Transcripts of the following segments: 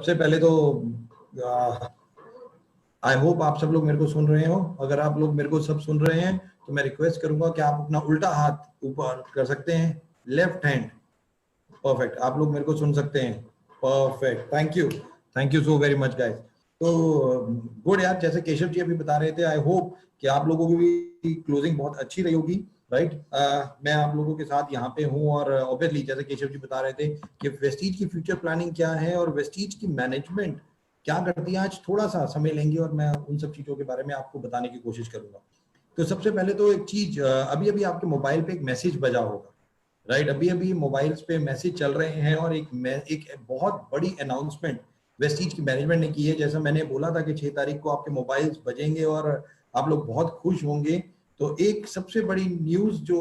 सबसे पहले तो आई होप आप सब लोग मेरे को सुन रहे हो। अगर आप लोग मेरे को सब सुन रहे हैं तो मैं रिक्वेस्ट करूंगा कि आप अपना उल्टा हाथ ऊपर कर सकते हैं, लेफ्ट हैंड। परफेक्ट, आप लोग मेरे को सुन सकते हैं। Perfect, thank you so very much guys. तो गुड यार, जैसे केशव जी अभी बता रहे थे, आई होप कि आप लोगों की भी क्लोजिंग बहुत अच्छी रही होगी, राइट। मैं आप लोगों के साथ यहाँ पे हूँ और ऑब्वियसली जैसे केशव जी बता रहे थे कि वेस्टीज की फ्यूचर प्लानिंग क्या है और वेस्टीज की मैनेजमेंट क्या करती है, आज थोड़ा सा समय लेंगे और मैं उन सब चीजों के बारे में आपको बताने की कोशिश करूंगा। तो सबसे पहले तो एक चीज, अभी अभी आपके मोबाइल पे एक मैसेज बजा होगा, राइट। अभी अभी मोबाइल्स पे मैसेज चल रहे हैं और एक बहुत बड़ी अनाउंसमेंट वेस्टीज की मैनेजमेंट ने की है। जैसा मैंने बोला था कि 6 तारीख को आपके मोबाइल्स बजेंगे और आप लोग बहुत खुश होंगे। तो एक सबसे बड़ी न्यूज जो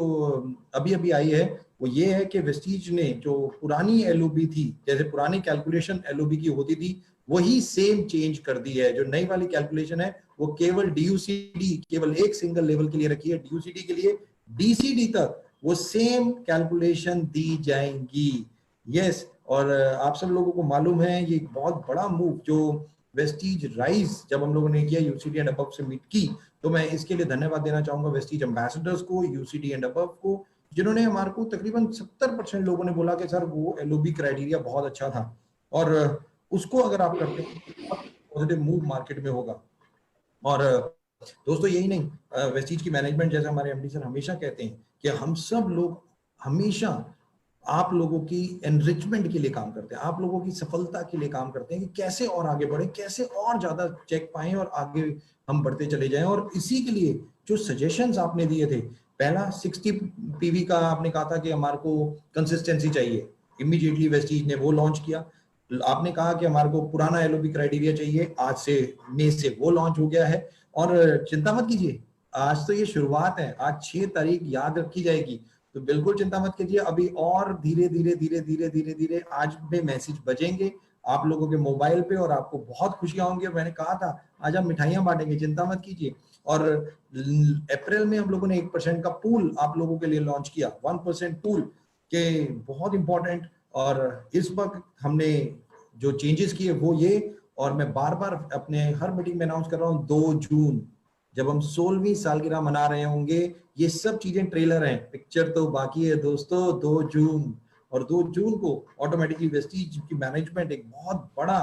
अभी अभी आई है वो ये है कि वेस्टीज ने जो पुरानी एलओबी थी, जैसे पुरानी कैलकुलेशन एलओबी की होती थी, वही सेम चेंज कर दी है। जो नई वाली कैलकुलेशन है वो केवल डीयूसीडी, केवल एक सिंगल लेवल के लिए रखी है, डीयूसीडी के लिए डीसीडी तक वो सेम कैलकुलेशन दी जाएंगी। यस, और आप सब लोगों को मालूम है ये बहुत बड़ा मूव जो वेस्टीज राइज जब हम लोगों ने किया यूसीडी एंड अबव से मीट की, तो मैं इसके लिए धन्यवाद देना चाहूंगा वेस्टीज एम्बेसडर्स को, यूसीडी एंड अबव को, जिन्होंने हमारे को तकरीबन 70% लोगों ने बोला कि सर वो एलओबी क्राइटेरिया बहुत अच्छा था और उसको अगर आप करते हैं पॉजिटिव मूव मार्केट में होगा। और दोस्तों यही नहीं, वेस्टीज की मैनेजमेंट जैसे हमारे एमडी सर हमेशा कहते हैं कि हम सब लोग हमेशा आप लोगों की एनरिचमेंट के लिए काम करते हैं, आप लोगों की सफलता के लिए काम करते हैं कि कैसे और आगे बढ़े, कैसे और ज्यादा चेक पाएं और आगे हम बढ़ते चले जाएं। और इसी के लिए जो सजेशंस आपने दिए थे, पहला 60 पीवी का आपने कहा था कि हमारे को कंसिस्टेंसी चाहिए, इमीडिएटली वेस्टीज ने वो लॉन्च किया। आपने कहा कि हमारे को पुराना एलओबी क्राइटेरिया चाहिए, आज से मई से वो लॉन्च हो गया है। और चिंता मत कीजिए, आज तो ये शुरुआत है, आज 6 तारीख याद रखी जाएगी, तो बिल्कुल चिंता मत कीजिए। अभी और धीरे धीरे धीरे धीरे धीरे धीरे आज में मैसेज बजेंगे आप लोगों के मोबाइल पे और आपको बहुत खुशियां होंगी। मैंने कहा था आज हम मिठाइयां बांटेंगे, चिंता मत कीजिए। और अप्रैल में हम लोगों ने 1% का पूल आप लोगों के लिए लॉन्च किया, 1% पूल के, बहुत इंपॉर्टेंट। और इस वक्त हमने जो चेंजेस किए वो ये, और मैं बार बार अपने हर मीटिंग में अनाउंस कर रहा हूँ, 2 जून जब हम 16वीं सालगिरह मना रहे होंगे, ये सब चीजें ट्रेलर हैं, पिक्चर तो बाकी है दोस्तों। 2 जून, और 2 जून को ऑटोमेटिकली वेस्टीज की मैनेजमेंट एक बहुत बड़ा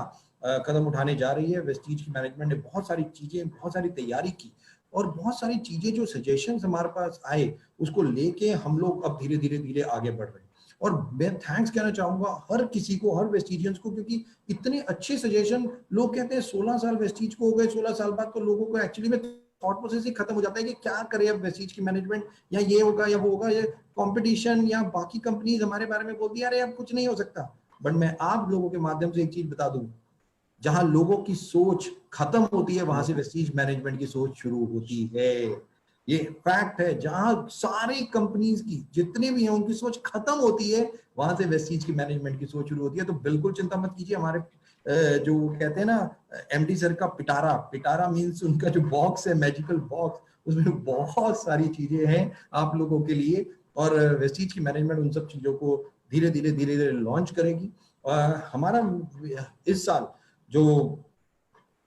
कदम उठाने जा रही है। वेस्टीज की मैनेजमेंट ने बहुत सारी चीजें, बहुत सारी तैयारी की और बहुत सारी चीजें जो सजेशंस हमारे पास आए उसको लेके हम लोग अब धीरे धीरे धीरे आगे बढ़ रहे हैं। और मैं थैंक्स कहना चाहूंगा हर किसी को, हर वेस्टीजियंस को, क्योंकि इतने अच्छे सजेशन। लोग कहते हैं 16 साल वेस्टीज को हो गए, 16 साल बाद तो लोगों को एक्चुअली में थॉट प्रोसेस ही खत्म हो जाता है कि क्या करें अब वेस्टीज की मैनेजमेंट, या ये होगा या वो होगा, ये कंपटीशन या बाकी कंपनीज हमारे बारे में बोलती है अरे अब कुछ नहीं हो सकता। बट मैं आप लोगों के माध्यम से एक चीज बता दूं, जहां लोगों की सोच खत्म होती है वहां से वेस्टीज मैनेजमेंट की सोच शुरू होती है। ये फैक्ट है, जहां सारी कंपनीज की जितने भी हैं उनकी सोच खत्म होती है वहां से वेस्टीज की मैनेजमेंट की सोच शुरू होती है। तो बिल्कुल चिंता मत कीजिए। हमारे जो कहते हैं ना एमडी सर का पिटारा, पिटारा मीन्स उनका जो बॉक्स है, मैजिकल बॉक्स, उसमें बहुत सारी चीजें हैं आप लोगों के लिए। और वेस्टीज की मैनेजमेंट उन सब चीजों को धीरे धीरे धीरे धीरे लॉन्च करेगी। हमारा इस साल जो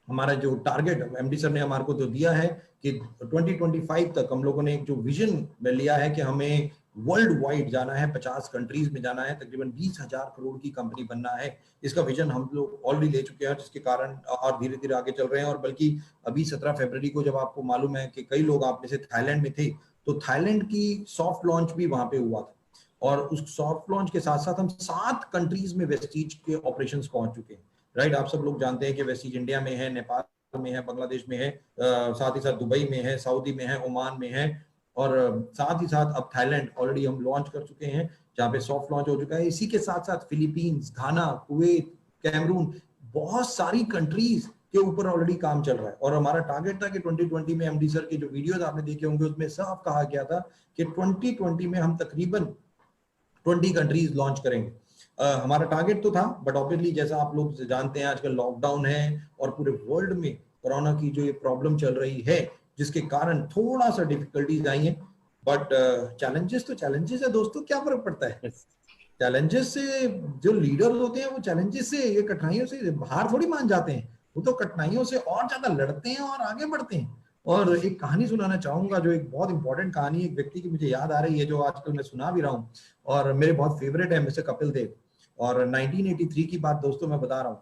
हमारा जो टारगेट एमडी सर ने हमारे को तो दिया है कि 2025 तक हम लोगों ने एक जो विजन में लिया है कि हमें वर्ल्ड वाइड जाना है, 50 कंट्रीज में जाना है, तकरीबन 20,000 करोड़ की कंपनी बनना है। इसका विजन हम लोग ऑलरेडी ले चुके हैं, जिसके कारण और धीरे धीरे आगे चल रहे हैं। और बल्कि अभी 17 फरवरी को, जब आपको मालूम है कि कई लोग आप में से थाईलैंड में थे, तो थाईलैंड की सॉफ्ट लॉन्च भी वहां पे हुआ था। और उस सॉफ्ट लॉन्च के साथ साथ हम 7 कंट्रीज में वेस्टीज के ऑपरेशंस पहुंच चुके हैं, राइट। आप सब लोग जानते हैं कि वेस्टीज इंडिया में है, नेपाल में है, बांग्लादेश में है, साथ ही साथ दुबई में है, सऊदी में है, ओमान में है, और साथ ही साथ अब थाईलैंड ऑलरेडी हम लॉन्च कर चुके हैं जहाँ पे सॉफ्ट लॉन्च हो चुका है। इसी के साथ साथ फिलीपींस, घाना, कुवैत, कैमरून, बहुत सारी कंट्रीज के ऊपर ऑलरेडी काम चल रहा है। और हमारा टारगेट था कि 2020 में एमडी सर के जो वीडियोस आपने देखे होंगे उसमें साफ कहा गया था कि 2020 में हम तकरीबन 20 कंट्रीज लॉन्च करेंगे। हमारा टारगेट तो था, बट ऑब्वियसली जैसा आप लोग जानते हैं आजकल लॉकडाउन है और पूरे वर्ल्ड में कोरोना की जो ये प्रॉब्लम चल रही है, जिसके कारण थोड़ा सा डिफिकल्टीज आई हैं। बट चैलेंजेस तो चैलेंजेस है दोस्तों, क्या फर्क पड़ता है। चैलेंजेस से जो लीडर होते हैं वो चैलेंजेस से, ये कठिनाइयों से हार थोड़ी मान जाते हैं, वो तो कठिनाइयों से और ज्यादा लड़ते हैं और आगे बढ़ते हैं। और एक कहानी सुनाना चाहूंगा, जो एक बहुत इंपॉर्टेंट कहानी, एक व्यक्ति की मुझे याद आ रही है, जो आजकल मैं सुना भी रहा हूँ और मेरे बहुत फेवरेट है, मिस्टर कपिल देव। और 1983 की बात दोस्तों मैं बता रहा हूँ,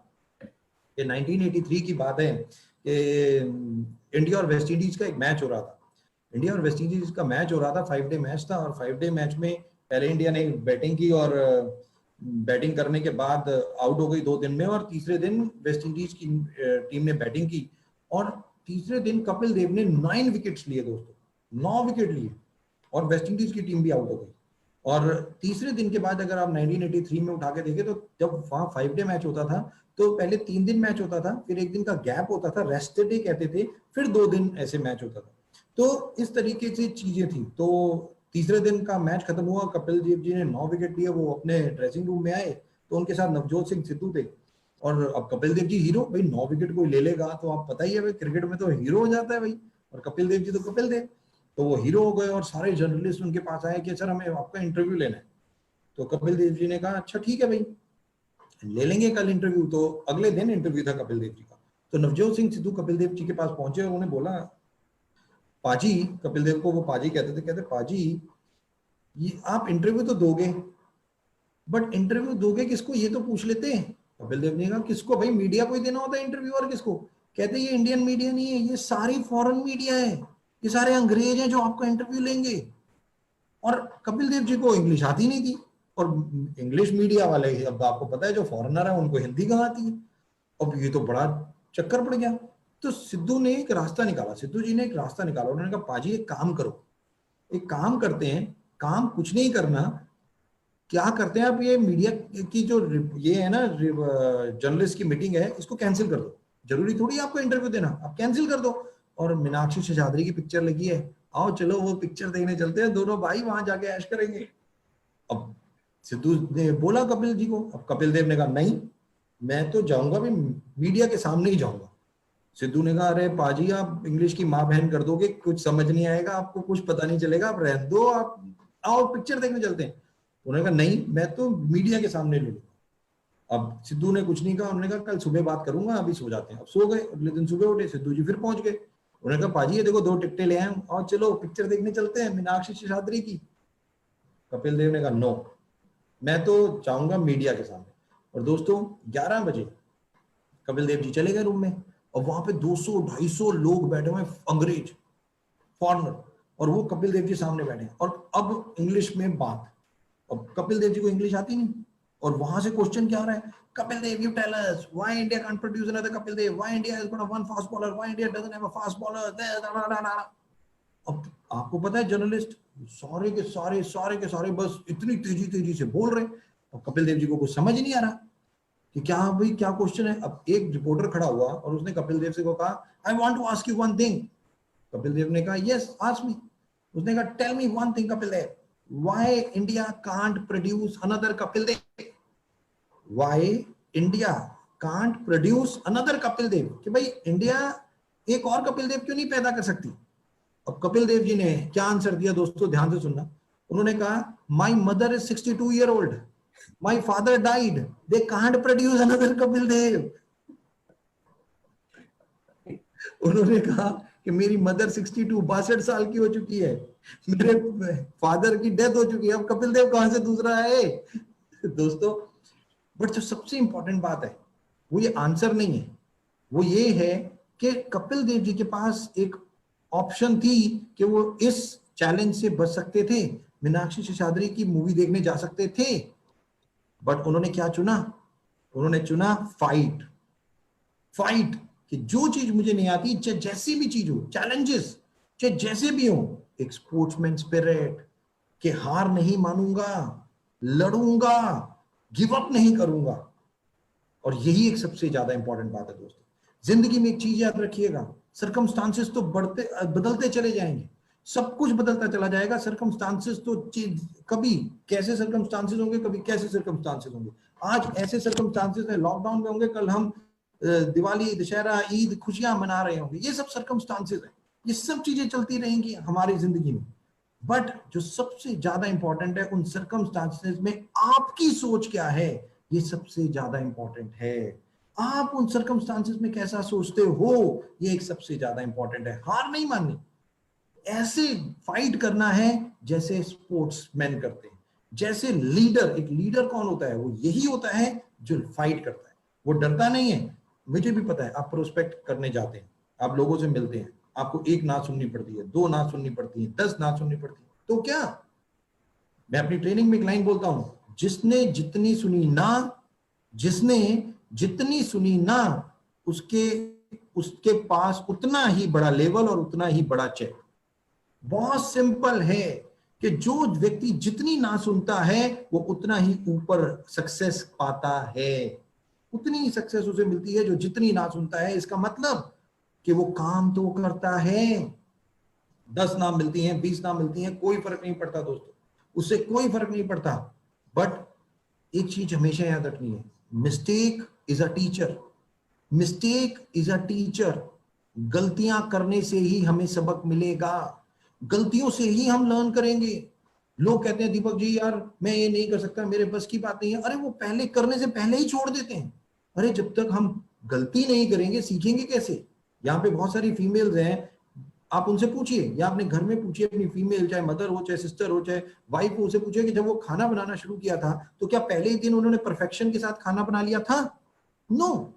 ये 1983 की बात है कि इंडिया और वेस्ट इंडीज का एक मैच हो रहा था। इंडिया और वेस्ट इंडीज का मैच हो रहा था, 5 डे मैच था। और 5 डे मैच में पहले इंडिया ने बैटिंग की और बैटिंग करने के बाद आउट हो गई 2 दिन में, और तीसरे दिन वेस्ट इंडीज की टीम ने बैटिंग की और तीसरे दिन कपिल देव ने 9 विकेट्स लिए दोस्तों, 9 विकेट लिए और वेस्ट इंडीज की टीम भी आउट हो गई। और तीसरे दिन के बाद अगर आप 1983 में उठा के देखें तो जब वहां 5 डे मैच होता था तो पहले 3 दिन मैच होता था, फिर 1 दिन का गैप होता था, रेस्ट डे कहते थे, फिर 2 दिन ऐसे मैच होता था। तो इस तरीके से चीजें थी। तो तीसरे दिन का मैच खत्म हुआ, कपिल देव जी ने 9 विकेट लिए, वो अपने ड्रेसिंग रूम में आए तो उनके साथ नवजोत सिंह सिद्धू थे। और अब कपिल देव जी हीरो, भाई 9 विकेट कोई ले लेगा तो आप पता ही है भाई, क्रिकेट में तो हीरो हो जाता है भाई, और कपिल देव जी तो कपिल देव, तो वो हीरो हो गए। और सारे जर्नलिस्ट उनके पास आए कि सर हमें आपका इंटरव्यू लेना है। तो कपिल देव जी ने कहा अच्छा ठीक है भाई, ले लेंगे कल इंटरव्यू। तो अगले दिन इंटरव्यू था कपिल देव जी का। तो नवजोत सिंह सिद्धू कपिल देव जी के पास पहुंचे और उन्हें बोला, पाजी, कपिल देव को वो पाजी कहते थे, कहते पाजी ये आप इंटरव्यू तो दोगे, बट इंटरव्यू दोगे किसको ये तो पूछ लेते हैं। कपिल देव ने कहा किसको भाई, मीडिया को ही देना होता है इंटरव्यू, और किसको? कहते ये इंडियन मीडिया नहीं है, ये सारी फॉरेन मीडिया है, ये सारे अंग्रेज हैं जो आपका इंटरव्यू लेंगे। और कपिल देव जी को इंग्लिश आती नहीं थी, और इंग्लिश मीडिया वाले, अब आपको पता है जो फॉरेनर है उनको हिंदी कहाँ आती है। अब ये तो बड़ा चक्कर पड़ गया। तो सिद्धू ने एक रास्ता निकाला, सिद्धू जी ने एक रास्ता निकाला। उन्होंने कहा पाजी एक काम करो, एक काम करते हैं, काम कुछ नहीं करना, क्या करते हैं आप, ये मीडिया की जो ये है ना जर्नलिस्ट की मीटिंग है, इसको कैंसिल कर दो, जरूरी थोड़ी आपको इंटरव्यू देना, आप कैंसिल कर दो। और मीनाक्षी शेषाद्री की पिक्चर लगी है, आओ चलो वो पिक्चर देखने चलते हैं, दोनों भाई वहां जाके ऐश करेंगे। अब सिद्धू ने बोला कपिल जी को, अब कपिल देव ने कहा नहीं, मैं तो जाऊंगा भी मीडिया के सामने ही जाऊंगा। सिद्धू ने कहा अरे पाजी आप इंग्लिश की माँ बहन कर दोगे, कुछ समझ नहीं आएगा आपको, कुछ पता नहीं चलेगा, आप रहने दो, आप आओ पिक्चर देखने चलते हैं। उन्होंने कहा नहीं, मैं तो मीडिया के सामने ले लूंगा। अब सिद्धू ने कुछ नहीं कहा, उन्होंने कहा कल सुबह बात करूंगा, अभी सो जाते हैं। अब सो गए। अगले दिन सुबह उठे, सिद्धू जी फिर पहुंच गए। उन्होंने कहा पाजी ये देखो 2 टिकटें ले आए हूं, और चलो पिक्चर देखने चलते हैं मीनाक्षी शेषाद्री की। कपिल देव ने कहा नो, मैं तो चाहूंगा मीडिया के सामने। और दोस्तों 11 बजे कपिल देव जी चले गए रूम में, और वहां पे 200-250 लोग बैठे हुए अंग्रेज फॉरनर, और वो कपिल देव जी सामने बैठे हैं। और अब इंग्लिश में बात, अब कपिल देव जी को इंग्लिश आती नहीं, और वहां से क्वेश्चन क्या आ रहा है, Kapil Dev you tell us why India can't produce another Kapil Dev, why India has got one fast bowler, why India doesn't have a fast bowler. अब आपको पता है जर्नलिस्ट सारे के सारे बस इतनी तेजी से बोल रहे, और कपिल देव जी को कुछ समझ नहीं आ रहा कि क्या भाई क्या क्वेश्चन है। अब एक रिपोर्टर खड़ा हुआ और उसने कपिल देव से को कहा I want to ask you one thing. Kapil Dev ने कहा यस आस्क मी। उसने कहा tell me one thing Kapil Dev, why India can't produce another Kapil Dev, why India can't produce another Kapil Dev, कि भाई इंडिया एक और कपिल देव क्यों नहीं पैदा कर सकती। अब कपिल देव जी ने क्या आंसर दिया दोस्तों, ध्यान से सुनना। उन्होंने कहा my mother is 62 year old, my father died, they can't produce another Kapil Dev. उन्होंने कहा कि मेरी मदर 62 साल की हो चुकी है, मेरे फादर की डेथ हो चुकी है, अब कपिल देव कहां से दूसरा है। दोस्तों बट जो सबसे इंपॉर्टेंट बात है वो ये आंसर नहीं है, वो ये है कि कपिल देव जी के पास एक ऑप्शन थी कि वो इस चैलेंज से बच सकते थे, मीनाक्षी शेषाद्री की मूवी देखने जा सकते थे, बट उन्होंने क्या चुना, उन्होंने चुना फाइट। फाइट कि जो चीज मुझे नहीं आती, चाहे जैसी भी चीज हो, चैलेंजेस चाहे जैसे भी हो, एक स्पोर्ट्समैन स्पिरिट कि हार नहीं मानूंगा, लड़ूंगा, गिव अप नहीं करूंगा। और यही एक सबसे ज्यादा इंपॉर्टेंट बात है दोस्तों। जिंदगी में एक चीज याद रखिएगा, सर्कमस्टांसेस तो बदलते चले जाएंगे, सब कुछ बदलता चला जाएगा। सर्कमस्टांसेस तो कभी कैसे सर्कमस्टांसेस होंगे, कभी कैसे सर्कमस्टांसेस होंगे। आज ऐसे सर्कमस्टांसेस है, लॉकडाउन में होंगे, कल हम दिवाली, दशहरा, ईद, खुशियां मना रहे होंगे। ये सब सर्कमस्टांसेस है, ये सब चीजें चलती रहेंगी हमारी जिंदगी में। बट जो सबसे ज्यादा इंपॉर्टेंट है, उन सर्कमस्टांसेस में आपकी सोच क्या है, ये सबसे ज्यादा इंपॉर्टेंट है। आप उन सर्कमस्टांसेस में कैसा सोचते हो, ये एक सबसे ज्यादा इंपॉर्टेंट है। हार नहीं माननी, ऐसे फाइट करना है जैसे स्पोर्ट्समैन करते हैं, जैसे लीडर। एक लीडर कौन होता है, वो यही होता है जो फाइट करता है, वो डरता नहीं है। मुझे भी पता है, आप प्रोस्पेक्ट करने जाते हैं, आप लोगों से मिलते हैं, आपको एक ना सुननी पड़ती है, दो ना सुननी पड़ती है, 10 ना सुननी पड़ती है, तो क्या। मैं अपनी ट्रेनिंग में एक लाइन बोलता हूं, जिसने जितनी सुनी ना, जिसने जितनी सुनी ना, उसके उसके पास उतना ही बड़ा लेवल और उतना ही बड़ा चेक। बहुत सिंपल है कि जो व्यक्ति जितनी ना सुनता है वो उतना ही ऊपर सक्सेस पाता है, उतनी ही सक्सेस उसे मिलती है जो जितनी ना सुनता है। इसका मतलब कि वो काम तो करता है। 10 नाम मिलती हैं, 20 नाम मिलती हैं, कोई फर्क नहीं पड़ता दोस्तों, उससे कोई फर्क नहीं पड़ता। बट एक चीज हमेशा याद रखनी है, mistake is a teacher. Mistake is a teacher. गलतियां करने से ही हमें सबक मिलेगा, गलतियों से ही हम लर्न करेंगे। लोग कहते हैं दीपक जी यार मैं ये नहीं कर सकता, मेरे बस की बात नहीं है। अरे वो पहले करने से पहले ही छोड़ देते हैं। अरे जब तक हम गलती नहीं करेंगे सीखेंगे कैसे। यहाँ पे बहुत सारी फीमेल्स हैं, आप उनसे पूछिए या अपने घर में पूछिए अपनी फीमेल, चाहे मदर हो, चाहे सिस्टर हो, चाहे वाइफ हो, उनसे पूछिए कि जब वो खाना बनाना शुरू किया था तो क्या पहले ही दिन उन्होंने परफेक्शन के साथ खाना बना लिया था? नो,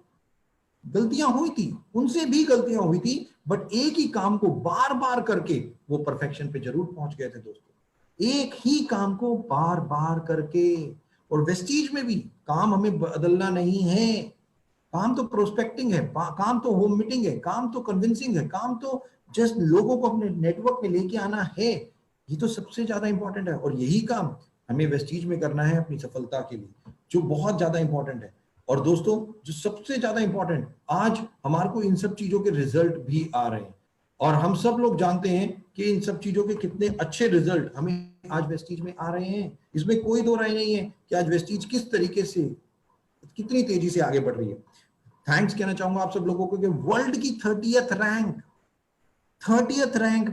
गलतियां हुई थी, उनसे भी गलतियां हुई थी, बट एक ही काम को बार बार करके वो परफेक्शन पे जरूर पहुंच गए थे दोस्तों, एक ही काम को बार बार करके। और वेस्टीज में भी काम हमें बदलना नहीं है, काम तो प्रोस्पेक्टिंग है, काम तो होम मीटिंग है, काम तो कन्विंसिंग है, काम तो जस्ट लोगों को अपने नेटवर्क में लेके आना है। ये तो सबसे ज्यादा इंपॉर्टेंट है और यही काम हमें वेस्टीज में करना है अपनी सफलता के लिए, जो बहुत ज्यादा इंपॉर्टेंट है। और दोस्तों जो सबसे ज्यादा इंपॉर्टेंट, आज हमारे को इन सब चीजों के रिजल्ट भी आ रहे हैं और हम सब लोग जानते हैं कि इन सब चीजों के कितने अच्छे रिजल्ट हमें आज वेस्टीज में आ रहे हैं। इसमें कोई दो राय नहीं है कि आज वेस्टीज किस तरीके से, कितनी तेजी से आगे बढ़ रही है। थैंक्स कहना चाहूंगा आप सब लोगों को कि वर्ल्ड की 30th रैंक, 30th रैंक।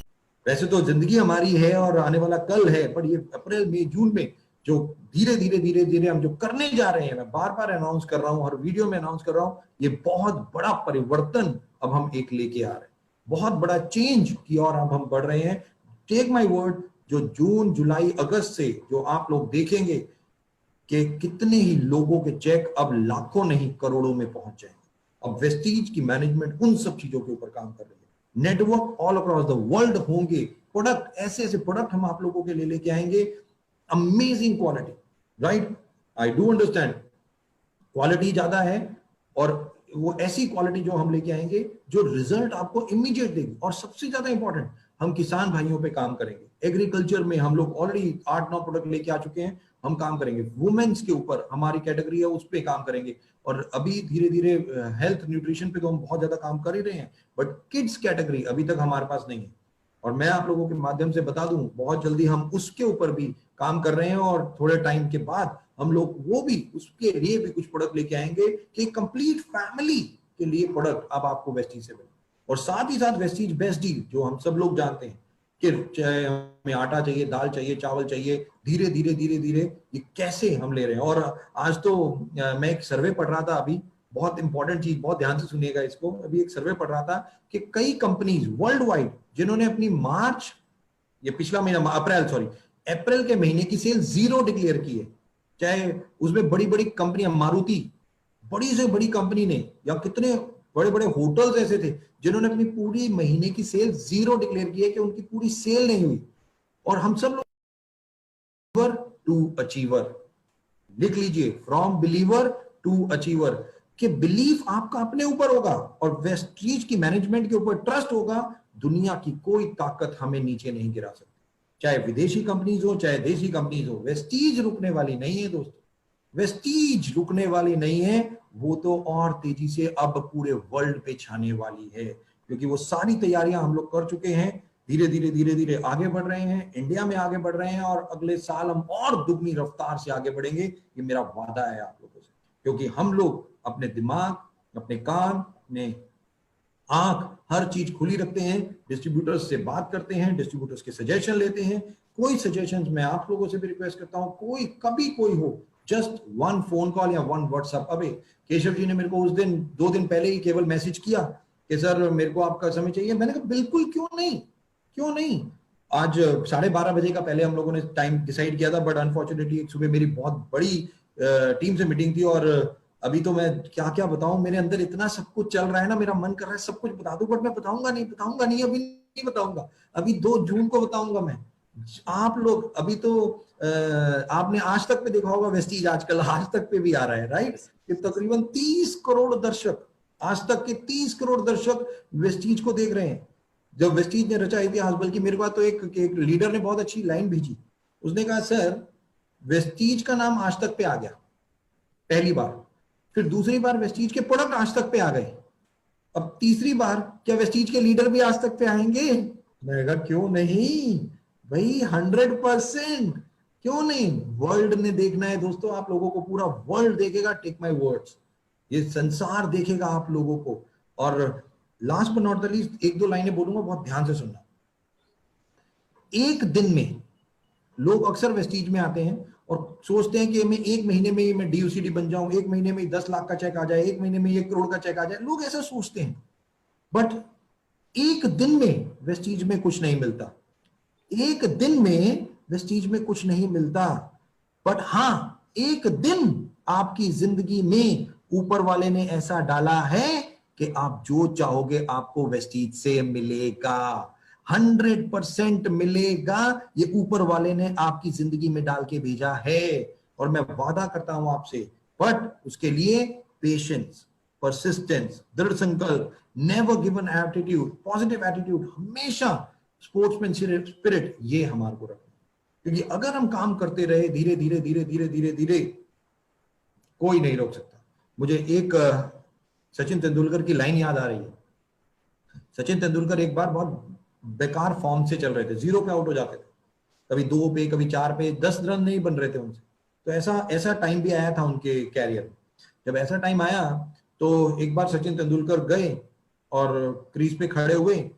वैसे तो जिंदगी हमारी है और आने वाला कल है, पर ये अप्रैल मई जून में जो धीरे धीरे धीरे धीरे हम जो करने जा रहे हैं, मैं बार बार अनाउंस कर रहा हूं, हर वीडियो में अनाउंस कर रहा हूं, ये बहुत बड़ा परिवर्तन अब हम एक लेके आ रहे हैं, बहुत बड़ा चेंज की ओर अब हम बढ़ रहे हैं। टेक माय वर्ड, जो जून जुलाई अगस्त से जो आप लोग देखेंगे कि कितने ही लोगों के चेक अब लाखों नहीं करोड़ों में पहुंच जाएंगे। अब वेस्टीज की मैनेजमेंट उन सब चीजों के ऊपर काम कर रही है। Network all across the world होंगे, प्रोडक्ट ऐसे ऐसे प्रोडक्ट हम आप लोगों के लिए लेके आएंगे, amazing quality. Right, I do understand quality ज्यादा है, और वो ऐसी क्वालिटी जो हम लेके आएंगे जो रिजल्ट आपको इमीडिएट देगी। और सबसे ज्यादा इंपॉर्टेंट, हम किसान भाइयों पे काम करेंगे। एग्रीकल्चर में हम लोग ऑलरेडी 8-9 प्रोडक्ट लेके आ चुके हैं, हम काम करेंगे। वुमेन्स के ऊपर हमारी कैटेगरी है, उस पर काम करेंगे। और अभी धीरे धीरे हेल्थ न्यूट्रिशन पे तो हम बहुत ज्यादा काम कर ही रहे हैं, बट किड्स कैटेगरी अभी तक हमारे पास नहीं है। और मैं आप लोगों के माध्यम से बता दूं, बहुत जल्दी हम उसके ऊपर भी काम कर रहे हैं, और थोड़े टाइम के बाद हम लोग वो भी, उसके लिए भी कुछ प्रोडक्ट लेके आएंगे कि कंप्लीट फैमिली के लिए प्रोडक्ट अब आपको वेस्टीज से मिले। और साथ ही साथ वेस्टीज बेस्ट डील जो हम सब लोग जानते हैं कि चाहे हमें आटा चाहिए, दाल चाहिए, चावल चाहिए, धीरे धीरे धीरे धीरे ये कैसे हम ले रहे हैं। और आज तो मैं एक सर्वे पढ़ रहा था अभी, बहुत इंपॉर्टेंट चीज, बहुत ध्यान से सुनिएगा इसको। अभी एक सर्वे पढ़ रहा था कि कई कंपनीज वर्ल्ड वाइड जिन्होंने अपनी मार्च, ये पिछला महीना अप्रैल, सॉरी अप्रैल के महीने की सेल जीरो डिक्लेयर की है, चाहे उसमें बड़ी बड़ी कंपनियां, मारुति बड़ी से बड़ी कंपनी ने, या कितने बड़े बड़े होटल्स ऐसे थे जिन्होंने अपनी पूरी महीने की सेल जीरो डिक्लेयर की है, कि उनकी पूरी सेल नहीं हुई। और हम सब लोग टू अचीवर, लिख लीजिए, फ्रॉम बिलीवर टू अचीवर, कि बिलीफ आपका अपने ऊपर होगा और वेस्टीज की मैनेजमेंट के ऊपर ट्रस्ट होगा, दुनिया की कोई ताकत हमें नीचे नहीं गिरा सकती। चाहे विदेशी कंपनीज हो, चाहे देशी कंपनीज हो, वेस्टीज रुकने वाली नहीं है दोस्तों, वेस्टीज रुकने वाली नहीं है। वो तो और तेजी से अब पूरे वर्ल्ड पे छाने वाली है, क्योंकि वो सारी तैयारियां हम लोग कर चुके हैं। धीरे धीरे धीरे धीरे आगे बढ़ रहे हैं, इंडिया में आगे बढ़ रहे हैं, और अगले साल हम और दुगनी रफ्तार से आगे बढ़ेंगे, ये मेरा वादा है आप लोगों से। क्योंकि हम लोग अपने दिमाग, अपने कान, अपने आंख, हर चीज खुली रखते हैं, डिस्ट्रीब्यूटर्स से बात करते हैं, डिस्ट्रीब्यूटर्स के सजेशन लेते हैं, कोई सजेशंस मैं आप लोगों से भी रिक्वेस्ट करता हूं, कोई कभी कोई हो, जस्ट वन फोन कॉल या वन व्हाट्सएप। अबे केशव जी ने मेरे को उस दिन 2 दिन पहले ही केवल मैसेज किया कि सर मेरे को आपका समय चाहिए। मैंने कहा बिल्कुल, क्यों नहीं, क्यों नहीं। आज 12:30 बजे का पहले हम लोगों ने टाइम डिसाइड किया था, बट अनफॉर्चुनेटली सुबह मेरी बहुत बड़ी टीम से मीटिंग थी, और अभी तो मैं क्या क्या बताऊं, मेरे अंदर इतना सब कुछ चल रहा है ना, मेरा मन कर रहा है सब कुछ बता दूं, बट मैं बताऊंगा नहीं, अभी नहीं बताऊंगा, अभी 2 जून को बताऊंगा मैं। आप लोग अभी तो आपने आज तक पे देखा होगा, वेस्टीज आजकल आज तक पे भी आ रहा है, राइट, कि तकरीबन 30 करोड़ दर्शक, आज तक के 30 करोड़ दर्शक वेस्टीज को देख रहे हैं। जब वेस्टीज ने रचा इतिहास, बल्कि मेरे पास तो एक लीडर ने बहुत अच्छी लाइन भेजी, उसने कहा सर वेस्टीज का नाम आज तक पे आ गया पहली बार, फिर दूसरी बार वेस्टीज के प्रोडक्ट आज तक पे आ गए, अब तीसरी बार क्या वेस्टीज के लीडर भी आज तक पे आएंगे? मैं कहा क्यों नहीं भाई, 100%, क्यों नहीं। वर्ल्ड ने देखना है दोस्तों, आप लोगों को पूरा वर्ल्ड देखेगा, टेक माय वर्ड्स, ये संसार देखेगा आप लोगों को। और last but not the least 1-2 लाइनें बोलूंगा, बहुत ध्यान से सुनना। एक दिन में लोग अक्सर वेस्टीज में आते हैं और सोचते हैं कि मैं 1 महीने में मैं डीयूसीडी बन जाऊं, 1 महीने में 10 लाख का चेक आ जाए, 1 महीने में 1 करोड़ का चेक आ जाए, लोग ऐसा सोचते हैं। बट एक दिन में वेस्टीज में कुछ नहीं मिलता, एक दिन में वेस्टीज में कुछ नहीं मिलता। बट हां, एक दिन आपकी जिंदगी में ऊपर वाले ने ऐसा डाला है कि आप जो चाहोगे आपको वेस्टीज से मिलेगा, 100% मिलेगा। ये ऊपर वाले ने आपकी जिंदगी में डाल के भेजा है, और मैं वादा करता हूं आपसे, बट उसके लिए पेशेंस, परसिस्टेंस, दृढ़ संकल्प, never given attitude, positive attitude, हमेशा स्पोर्ट्समैन स्पिरिट, ये हमारे को रखना। क्योंकि अगर हम काम करते रहे धीरे धीरे धीरे धीरे धीरे धीरे, कोई नहीं रोक सकता। मुझे एक सचिन तेंदुलकर की लाइन याद आ रही है। सचिन तेंदुलकर एक बार बहुत बेकार फॉर्म से चल रहे थे, 0 पे आउट हो जाते थे, कभी 2 पे कभी 4 पे, 10 रन नहीं बन रहे थे उनसे। तो ऐसा टाइम भी आया था उनके कैरियर में। जब ऐसा टाइम आया तो एक बार सचिन तेंदुलकर गए और क्रीज पे खड़े हुए,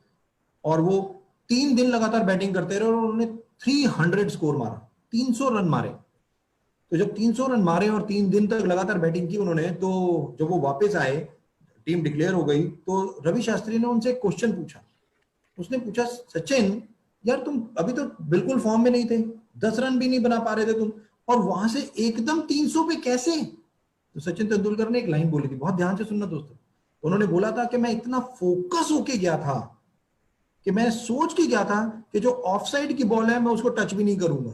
और वो 3 दिन लगातार बैटिंग करते रहे, और उन्होंने 300 स्कोर मारा, 300 रन मारे। तो जब 300 रन मारे और 3 दिन तक लगातार बैटिंग की उन्होंने, तो जब वो वापस आए, टीम डिक्लेयर हो गई, तो रवि शास्त्री ने उनसे एक क्वेश्चन पूछा। उसने पूछा सचिन यार तुम अभी तो बिल्कुल फॉर्म में नहीं थे, 10 रन भी नहीं बना पा रहे थे तुम, और वहां से एकदम 300 पे कैसे? तो सचिन तेंदुलकर ने एक लाइन बोली थी, बहुत ध्यान से सुनना दोस्तों। उन्होंने बोला था कि मैं इतना फोकस होके गया था कि मैं सोच के गया था कि जो ऑफ साइड की बॉल है मैं उसको टच भी नहीं करूंगा,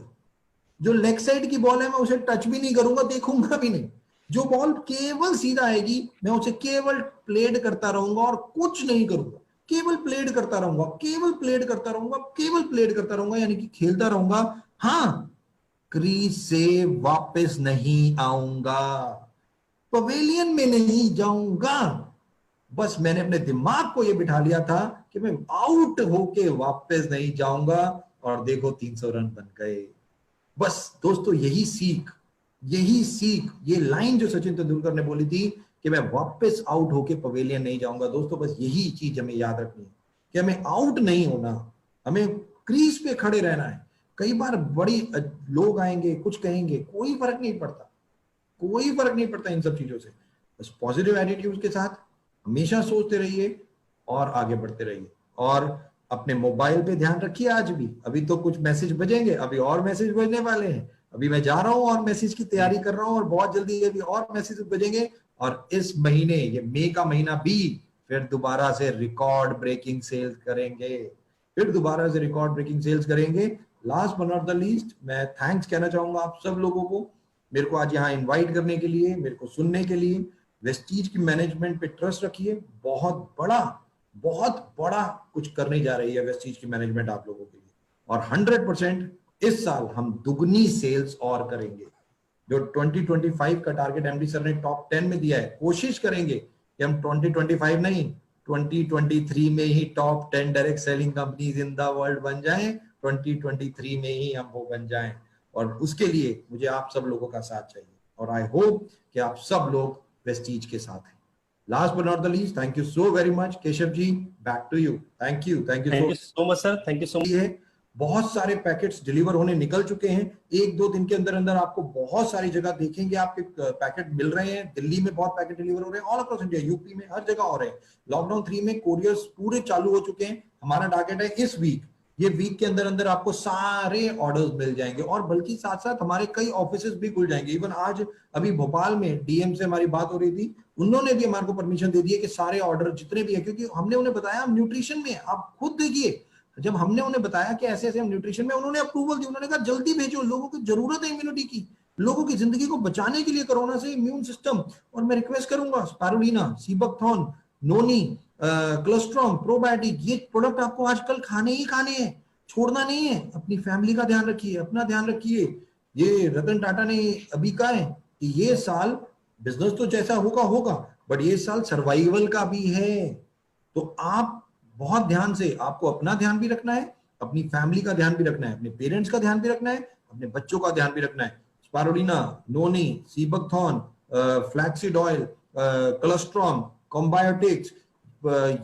जो लेग साइड की बॉल है मैं उसे टच भी नहीं करूंगा, देखूंगा भी नहीं। जो बॉल केवल सीधा आएगी मैं उसे केवल प्लेड करता रहूंगा और कुछ नहीं करूंगा, केवल प्लेड करता रहूंगा, केवल प्लेड करता रहूंगा, केवल प्लेड करता रहूंगा, यानी कि खेलता रहूंगा। हाँ, क्रीज से वापस नहीं आऊंगा, पवेलियन में नहीं जाऊंगा। बस मैंने अपने दिमाग को यह बिठा लिया था कि मैं आउट होके वापस नहीं जाऊंगा, और देखो 300 रन बन गए। बस दोस्तों यही सीख, ये लाइन जो सचिन तेंदुलकर ने बोली थी कि मैं वापस आउट होके पवेलियन नहीं जाऊंगा, दोस्तों बस यही चीज हमें याद रखनी है कि हमें आउट नहीं होना, हमें क्रीज पे खड़े रहना है। कई बार बड़ी लोग आएंगे, कुछ कहेंगे, कोई फर्क नहीं पड़ता, कोई फर्क नहीं पड़ता इन सब चीजों से। बस पॉजिटिव एटीट्यूड के साथ हमेशा सोचते रहिए और आगे बढ़ते रहिए, और अपने मोबाइल पे ध्यान रखिए। आज भी अभी तो कुछ मैसेज बजेंगे, अभी और मैसेज बजने वाले हैं, अभी मैं जा रहा हूं और मैसेज की तैयारी कर रहा हूं, और बहुत जल्दी अभी और मैसेज बजेंगे। और इस महीने, ये मई का महीना भी, फिर दोबारा से रिकॉर्ड ब्रेकिंग सेल्स करेंगे, फिर दोबारा से रिकॉर्ड ब्रेकिंग सेल्स करेंगे। Last but not the least, मैं थैंक्स कहना चाहूंगा आप सब लोगों को, मेरे को आज यहाँ इन्वाइट करने के लिए, मेरे को सुनने के लिए। वेस्टीज की मैनेजमेंट पे ट्रस्ट रखिए, बहुत बड़ा कुछ करने जा रही है वेस्टीज की मैनेजमेंट आप लोगों के लिए, और 100% इस साल हम दुगनी सेल्स और करेंगे। जो 2025 का टारगेट एमडी सर ने टॉप 10 में दिया है, कोशिश करेंगे कि हम 2025 नहीं 2023 में ही top 10 direct selling companies in the world बन जाएं, 2023 में ही हम वो बन जाएं। और उसके लिए मुझे आप सब लोगों का साथ चाहिए, और आई होप कि आप सब लोग वेस्टीज के साथ हैं। Last but not the least, thank you so very much, Keshav ji, back to you. Thank you so much sir, thank you so much. बहुत सारे पैकेट्स डिलीवर होने निकल चुके हैं। 1-2 दिन के अंदर अंदर आपको बहुत सारी जगह देखेंगे आपके पैकेट मिल रहे हैं। दिल्ली में बहुत पैकेट डिलीवर हो रहे हैं, ऑल अक्रॉस इंडिया, यूपी में हर जगह हो रहे हैं। लॉकडाउन 3 में कोरियर्स पूरे चालू हो चुके हैं। हमारा टारगेट है इस वीक, ये वीक के अंदर अंदर आपको सारे ऑर्डर्स मिल जाएंगे, और बल्कि साथ साथ हमारे कई ऑफिसेस भी खुल जाएंगे। इवन आज अभी भोपाल में डीएम से हमारी बात हो रही थी, उन्होंने भी हमारे को परमिशन दे दी है कि सारे ऑर्डर जितने भी है, क्योंकि हमने उन्हें बताया हम न्यूट्रिशन में, आप खुद देखिए जब हमने उन्हें बताया कि ऐसे ऐसे हम न्यूट्रिशन में, उन्होंने अप्रूवल दी। उन्होंने कहा जल्दी भेजो, लोगों को जरूरत है इम्यूनिटी की, लोगों की जिंदगी को बचाने के लिए कोरोना से इम्यून सिस्टम। और मैं रिक्वेस्ट करूंगा स्पारुलिना, सीबकथॉर्न, नोनी, क्लोस्ट्रॉम, प्रोबायोटिक, ये प्रोडक्ट आपको आजकल खाने ही खाने हैं, छोड़ना नहीं है। अपनी फैमिली का ध्यान रखिए, अपना ध्यान रखिए। ये रतन टाटा ने अभी कहा है कि ये साल बिजनेस तो जैसा होगा होगा, बट ये साल सर्वाइवल का भी है। तो आप बहुत ध्यान से, आपको अपना ध्यान भी रखना है, अपनी फैमिली का ध्यान भी रखना है, अपने पेरेंट्स का ध्यान भी रखना है, अपने बच्चों का ध्यान भी रखना है। स्पारुलिना, नोनी, सीबकथॉर्न, फ्लैक्सीड ऑयल, कोलेस्ट्रॉम, कॉम्बायोटिक्स,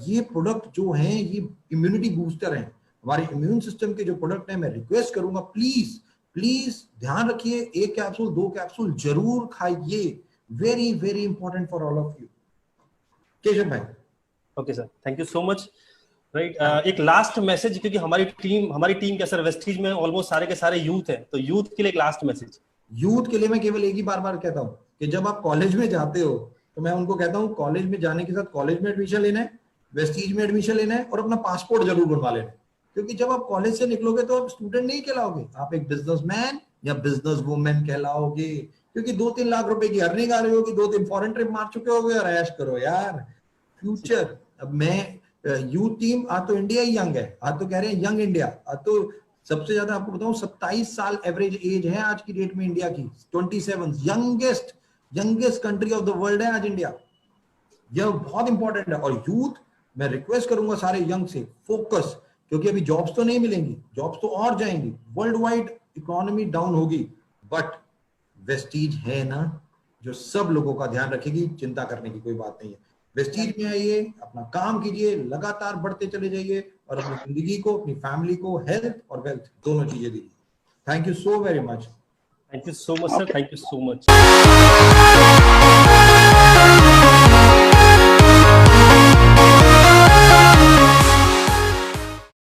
ये प्रोडक्ट जो हैं ये इम्यूनिटी बूस्टर हैं, हमारे इम्यून सिस्टम के जो प्रोडक्ट हैं। मैं रिक्वेस्ट करूंगा प्लीज प्लीज ध्यान रखिए, 1 कैप्सूल 2 कैप्सूल जरूर खाइए। Very very important for all of you. Keshav भाई। Okay sir, thank you so much. Right, एक लास्ट मैसेज, क्योंकि हमारी टीम क्या सर, वेस्टीज में ऑलमोस्ट सारे के सारे यूथ हैं, तो यूथ के लिए एक लास्ट मैसेज। यूथ के लिए मैं केवल एक ही बार बार कहता हूं कि जब आप कॉलेज में जाते हो तो मैं उनको कहता हूं कॉलेज में जाने के साथ कॉलेज में एडमिशन लेना है, वेस्टीज में एडमिशन लेना है, और अपना पासपोर्ट जरूर बनवा लेना है। क्योंकि जब आप कॉलेज से निकलोगे तो आप स्टूडेंट नहीं कहलाओगे, आप एक बिजनेसमैन या बिजनेस वुमेन कहलाओगे। क्योंकि 2-3 लाख रुपए की अर्निंग आ रही होगी, 2-3 फॉरेन ट्रिप मार चुके होगे, और ऐश करो यार फ्यूचर। अब मैं यूथ टीम, आज तो इंडिया ही यंग है, आज तो कह रहे हैं यंग इंडिया। आज तो सबसे ज्यादा आपको बताऊं 27 साल एवरेज एज है आज की डेट में इंडिया की, 27 youngest country of the world है आज इंडिया। यह बहुत इंपॉर्टेंट है। और यूथ, मैं रिक्वेस्ट करूंगा सारे यंग से, फोकस, क्योंकि अभी जॉब्स तो नहीं मिलेंगी, जॉब्स तो और जाएंगी, वर्ल्ड वाइड इकोनॉमी डाउन होगी, बट वेस्टीज है ना जो सब लोगों का ध्यान रखेगी। चिंता करने की कोई बात नहीं है। वेस्टीज में आइए, अपना काम कीजिए, लगातार बढ़ते चले जाइए, और अपनी जिंदगी को, अपनी फैमिली को हेल्थ और वेल्थ दोनों चीजें दीजिए। Thank you so very much. Thank you so much sir, thank you so much.